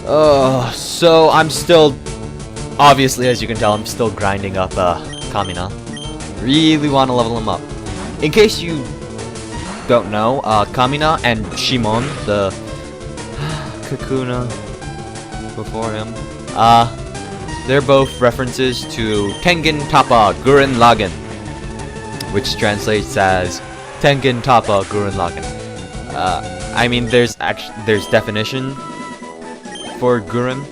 So I'm still, obviously, as you can tell, I'm still grinding up Kamina. Really want to level him up. In case you don't know, Kamina and Shimon, the Kakuna before him, they're both references to Tengen Toppa Gurren Lagann, which translates as Tengen Toppa Gurren Lagann. I mean, there's definition for Gurren,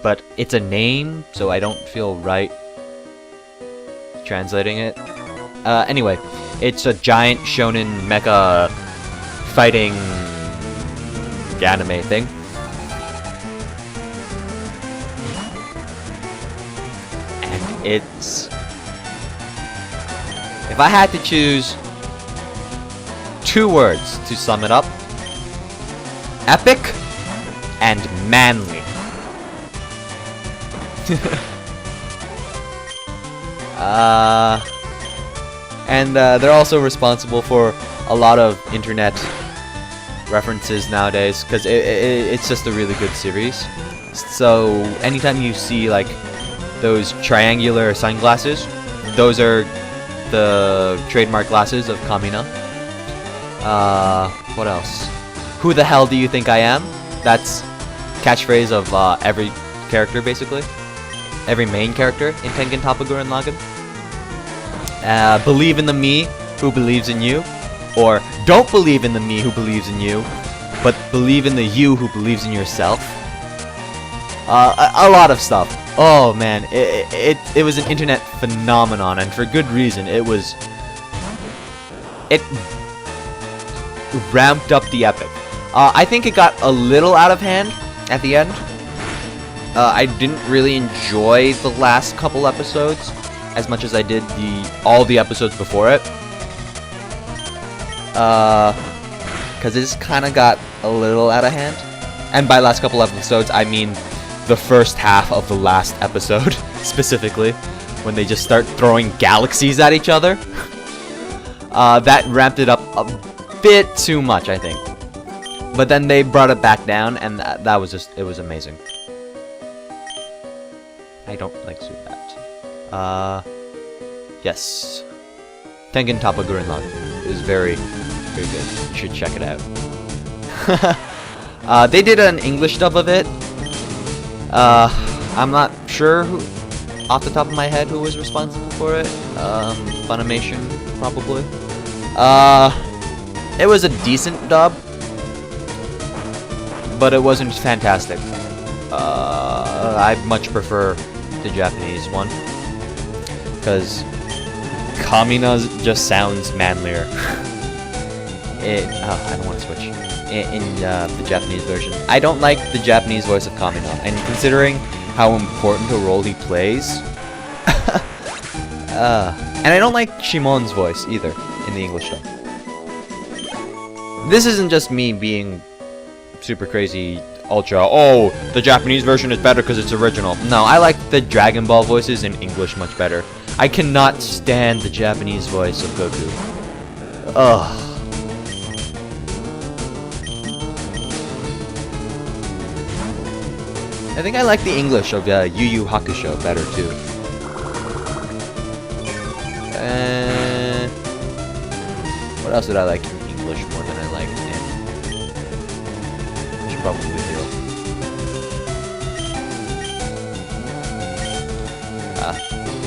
but it's a name, so I don't feel right translating it. Anyway, it's a giant shonen mecha fighting anime thing. And it's... if I had to choose 2 words to sum it up, epic and manly. And they're also responsible for a lot of internet references nowadays, because it's just a really good series. So anytime you see like those triangular sunglasses, those are the trademark glasses of Kamina. What else? Who the hell do you think I am? That's catchphrase of every character, basically. Every main character in Tengen Toppa Gurren Lagann. Believe in the me who believes in you. Or don't believe in the me who believes in you, but believe in the you who believes in yourself. A lot of stuff. Oh man, it was an internet phenomenon, and for good reason. It ramped up the epic. I think it got a little out of hand at the end. I didn't really enjoy the last couple episodes as much as I did all the episodes before it. Because it just kind of got a little out of hand. And by last couple episodes, I mean the first half of the last episode, specifically, when they just start throwing galaxies at each other. That ramped it up a bit too much, I think. But then they brought it back down, and that was just, it was amazing. I don't like Zubat. Yes. Tengen Toppa Gurren Lagann is very, very good. You should check it out. They did an English dub of it. I'm not sure who, off the top of my head, who was responsible for it. Funimation, probably. It was a decent dub, but it wasn't fantastic. I much prefer the Japanese one, because Kamina just sounds manlier. I don't want to switch. In the Japanese version, I don't like the Japanese voice of Kamina, and considering how important a role he plays, and I don't like Shimon's voice either in the English dub. This isn't just me being super crazy ultra, oh, the Japanese version is better because it's original. No, I like the Dragon Ball voices in English much better. I cannot stand the Japanese voice of Goku. Ugh. I think I like the English of Yu Yu Hakusho better too. What else did I like in English more than I liked in? I should probably do.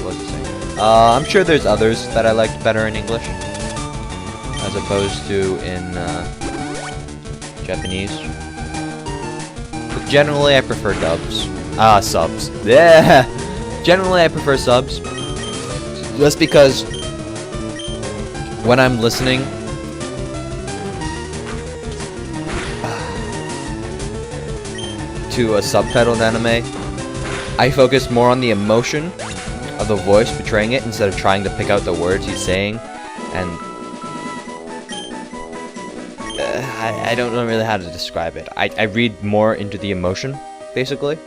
What was I saying? I'm sure there's others that I liked better in English as opposed to in Japanese. But generally, I prefer dubs. Subs. Yeah. Generally, I prefer subs, just because when I'm listening to a subtitled anime, I focus more on the emotion of the voice betraying it instead of trying to pick out the words he's saying, and I don't know really how to describe it. I read more into the emotion, basically,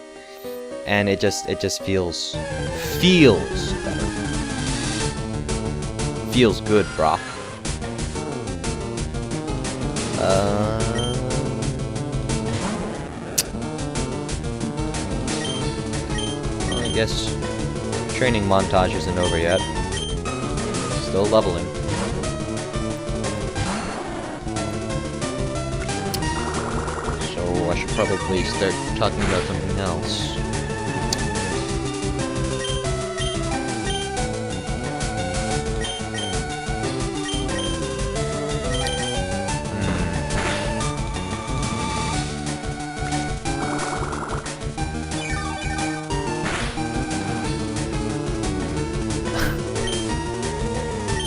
and it just feels better. Feels good, brah. guess training montage isn't over yet. Still leveling. So I should probably start talking about something else.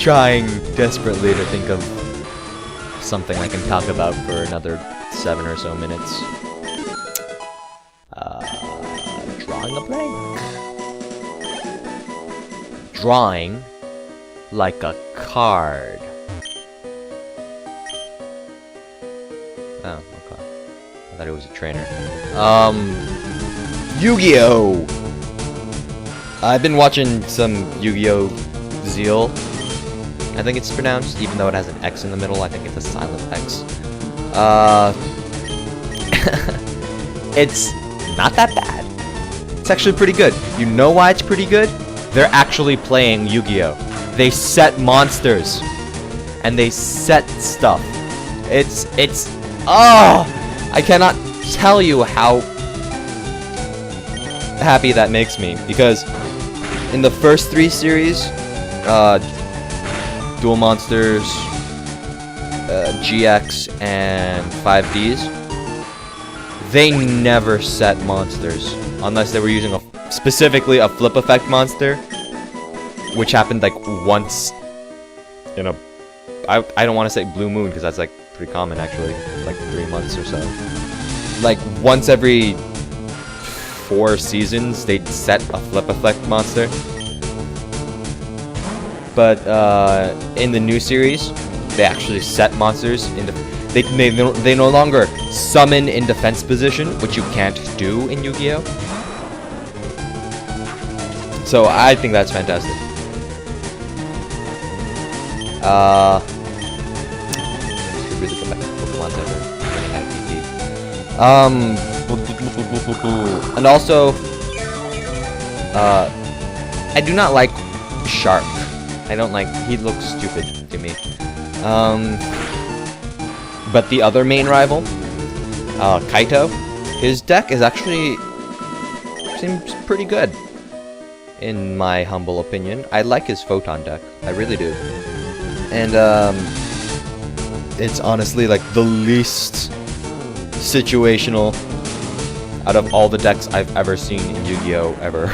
Trying desperately to think of something I can talk about for another 7 or so minutes. Drawing a blank. Drawing like a card. Oh, okay. I thought it was a trainer. Yu-Gi-Oh! I've been watching some Yu-Gi-Oh! Zeal. I think it's pronounced, even though it has an X in the middle, I think it's a silent X. It's not that bad. It's actually pretty good. You know why it's pretty good? They're actually playing Yu-Gi-Oh! They set monsters. And they set stuff. I cannot tell you how happy that makes me. Because in the first 3 series, Dual Monsters, GX, and 5Ds, they never set monsters unless they were using specifically a flip effect monster, which happened like once in a I don't want to say blue moon because that's like pretty common actually, like 3 months or so. Like once every 4 seasons they'd set a flip effect monster. But in the new series, they actually set monsters in they no longer summon in defense position, which you can't do in Yu-Gi-Oh! So I think that's fantastic. Should really go back to Pokemon's ever. And also, I do not like Shark. I don't like, he looks stupid to me. But the other main rival, Kaito, his deck is actually, seems pretty good, in my humble opinion. I like his Photon deck, I really do. And, it's honestly like the least situational out of all the decks I've ever seen in Yu-Gi-Oh! Ever.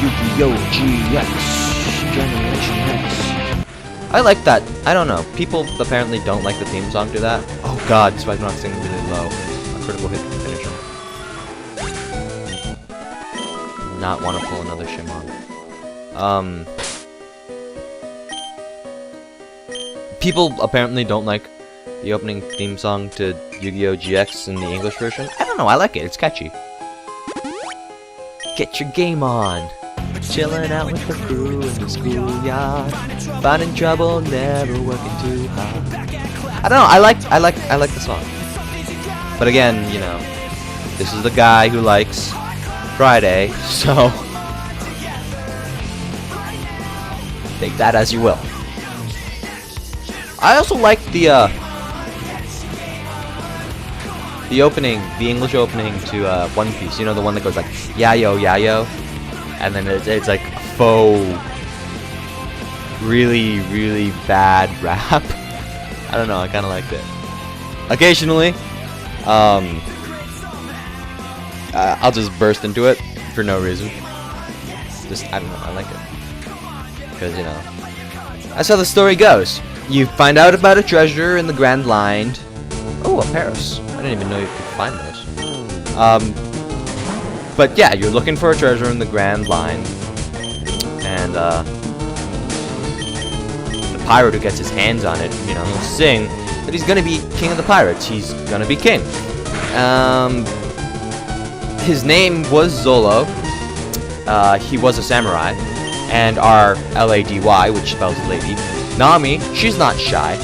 Yu-Gi-Oh! GX Generation X. I like that. I don't know. People apparently don't like the theme song to that. Oh god, Swagnarok singing really low. A critical hit to finish him. Not want to pull another Shimon. People apparently don't like the opening theme song to Yu-Gi-Oh! GX in the English version. I don't know. I like it. It's catchy. Get your game on. Chilling out with the crew in the schoolyard. Finding trouble, never working too hard. I don't know, I like the song. But again, you know, this is the guy who likes Friday, so take that as you will. I also like the opening, the English opening to One Piece. You know, the one that goes like yayo yayo, and then it's like faux, really bad rap. I don't know. I kind of liked it. Occasionally, I'll just burst into it for no reason. Just I don't know. I like it because you know that's how the story goes. You find out about a treasure in the Grand Line. Oh, a Paris. I didn't even know you could find those. But yeah, you're looking for a treasure in the Grand Line, and the pirate who gets his hands on it, you know, will sing that he's gonna be king of the pirates. He's gonna be king. His name was Zolo. He was a samurai, and our Lady, which spells lady, Nami, she's not shy.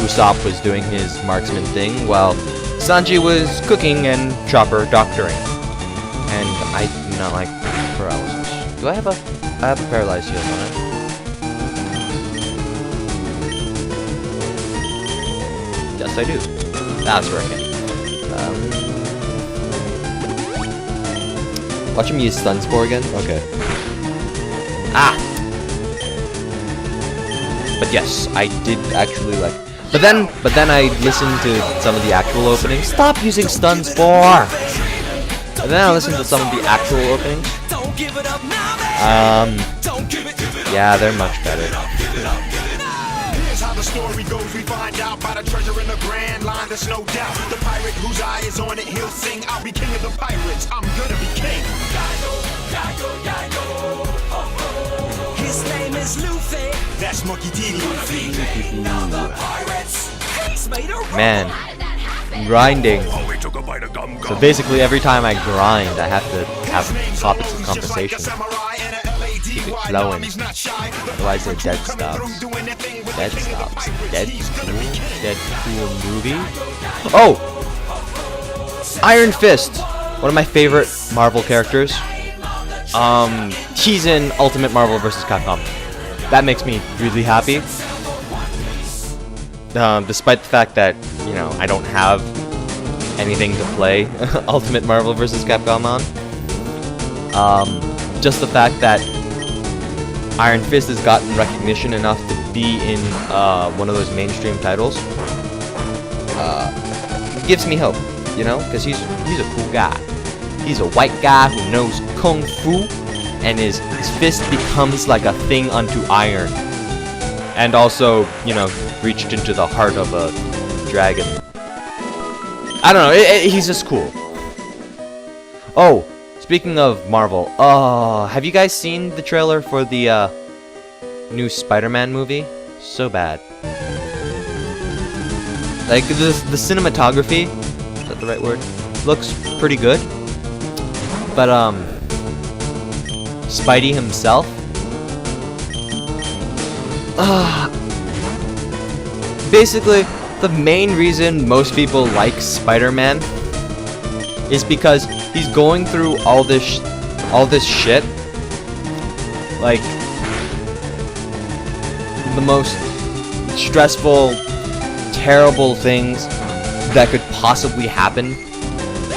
Usopp was doing his marksman thing, while Sanji was cooking and Chopper doctoring. And I do not like paralysis. Do I have a... I have a paralyzed heal on it. Yes, I do. That's working. Watch him use stun spore again? Okay. Ah! But yes, I did actually like... But then I listened to some of the actual openings. Stop using stun spore! And then I listened to some of the actual openings. Yeah, they're much better. How the story goes, we find out by the treasure in the grand line. There's no doubt. The pirate whose eye is on it, he'll sing. I'll be king of the pirates. I'm gonna be king. His name is Luffy. That's Monkey D. Luffy. Man, grinding. So basically, every time I grind, I have to have topics of conversation. Keep it flowing. Otherwise, the dead stops. Dead stops. Deadpool movie. Oh! Iron Fist! One of my favorite Marvel characters. He's in Ultimate Marvel vs. Capcom. That makes me really happy. Despite the fact that, you know, I don't have anything to play Ultimate Marvel vs. Capcom on. Just the fact that Iron Fist has gotten recognition enough to be in one of those mainstream titles gives me hope, you know, because he's a cool guy. He's a white guy who knows kung fu, and his fist becomes like a thing unto iron, and also, you know, reached into the heart of a dragon. I don't know, he's just cool. Oh, speaking of Marvel, have you guys seen the trailer for the new Spider-Man movie? So bad. Like, the cinematography, is that the right word? Looks pretty good. But, Spidey himself, basically, the main reason most people like Spider-Man is because he's going through all this shit, like the most stressful, terrible things that could possibly happen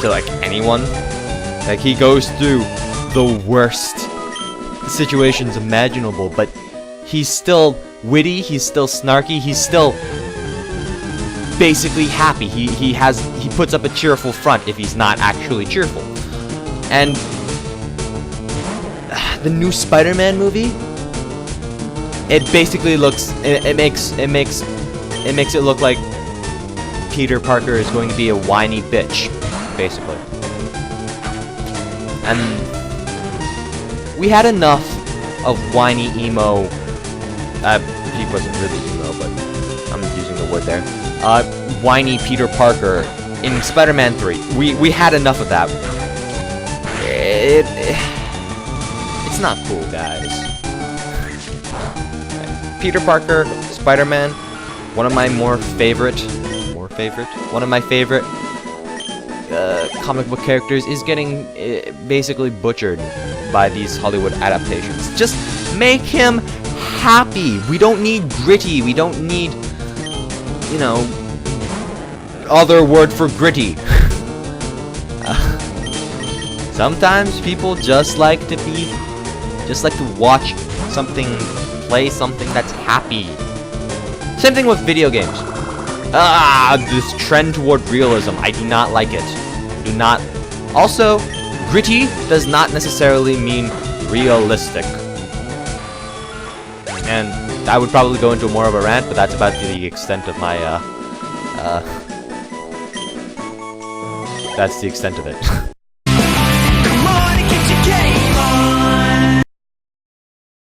to like anyone. Like, he goes through the worst situations imaginable, but he's still witty, he's still snarky, he's still basically happy. He puts up a cheerful front if he's not actually cheerful. And the new Spider-Man movie, it basically looks, it makes it look like Peter Parker is going to be a whiny bitch, basically. And we had enough of whiny emo. He wasn't really emo, but I'm using the word there. Whiny Peter Parker in Spider-Man 3. We had enough of that. It's not cool, guys. Peter Parker, Spider-Man, one of my favorite comic book characters, is getting basically butchered by these Hollywood adaptations. Just make him happy. We don't need gritty. We don't need, you know, other word for gritty. Sometimes people just like to watch something, play something that's happy. Same thing with video games. This trend toward realism, I do not like it. Do not. Also, gritty does not necessarily mean realistic. And I would probably go into more of a rant, but that's about the extent of my, that's the extent of it.